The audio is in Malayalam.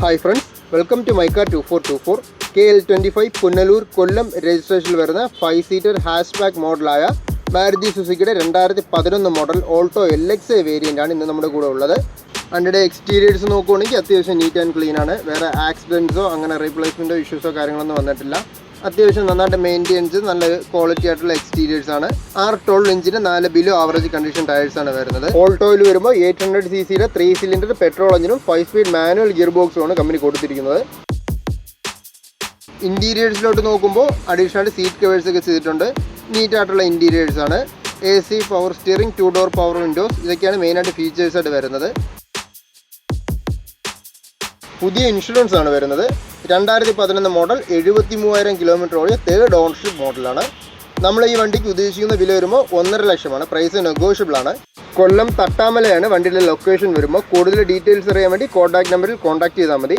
Hi friends, welcome to my car 2424 KL25 Punnalur Kollam registration വരുന്ന 5-seater hatchback മോഡലായ മാരുതി സുസുക്കിയുടെ 2011 മോഡൽ ഓൾട്ടോ LX വേരിയൻ്റ് ആണ് ഇന്ന് നമ്മുടെ കൂടെ ഉള്ളത്. അതിൻ്റെ എക്സ്റ്റീരിയേഴ്സ് നോക്കുകയാണെങ്കിൽ അത്യാവശ്യം നീറ്റ് ആൻഡ് ക്ലീൻ ആണ്. വേറെ ആക്സിഡൻസോ അങ്ങനെ റീപ്ലേസ്മെൻറ്റോ ഇഷ്യൂസോ കാര്യങ്ങളൊന്നും വന്നിട്ടില്ല. അത്യാവശ്യം നന്നായിട്ട് മെയിൻറ്റെയിൻസ് നല്ല ക്വാളിറ്റി ആയിട്ടുള്ള എക്സ്റ്റീരിയേഴ്സ് ആണ്. 612 ഇഞ്ചിന് 4 ബിലോ ആവറേജ് കണ്ടീഷൻ ടയേഴ്സ് ആണ് വരുന്നത്. ഓൾട്ടോയിൽ വരുമ്പോൾ 800cc 3 സിലിണ്ടർ പെട്രോൾ എഞ്ചിനും 5 സ്പീഡ് മാനുവൽ ഗിയർ ബോക്സുമാണ് കമ്പനി കൊടുത്തിരിക്കുന്നത്. ഇൻറ്റീരിയേഴ്സിലോട്ട് നോക്കുമ്പോൾ അഡീഷണൽ സീറ്റ് കവേഴ്സ് ഒക്കെ ചെയ്തിട്ടുണ്ട്. നീറ്റായിട്ടുള്ള ഇൻറ്റീരിയേഴ്സ് ആണ്. AC, power steering, 2 door power windows, ഇതൊക്കെയാണ് മെയിനായിട്ട് ഫീച്ചേഴ്സായിട്ട് വരുന്നത്. പുതിയ ഇൻഷുറൻസ് ആണ് വരുന്നത്. 2011 മോഡൽ 73,000 കിലോമീറ്റർ ഓടിയ 3rd ഓണർഷിപ്പ് മോഡലാണ്. നമ്മൾ ഈ വണ്ടിക്ക് ഉദ്ദേശിക്കുന്ന വില വരുമ്പോൾ 1.5 ലക്ഷമാണ്. പ്രൈസ് നെഗോഷ്യബിൾ ആണ്. കൊല്ലം തട്ടാമലയാണ് വണ്ടിയുടെ ലൊക്കേഷൻ വരുമ്പോൾ. കൂടുതൽ ഡീറ്റെയിൽസ് അറിയാൻ വേണ്ടി കോൺടാക്ട് നമ്പറിൽ കോൺടാക്ട് ചെയ്താൽ മതി.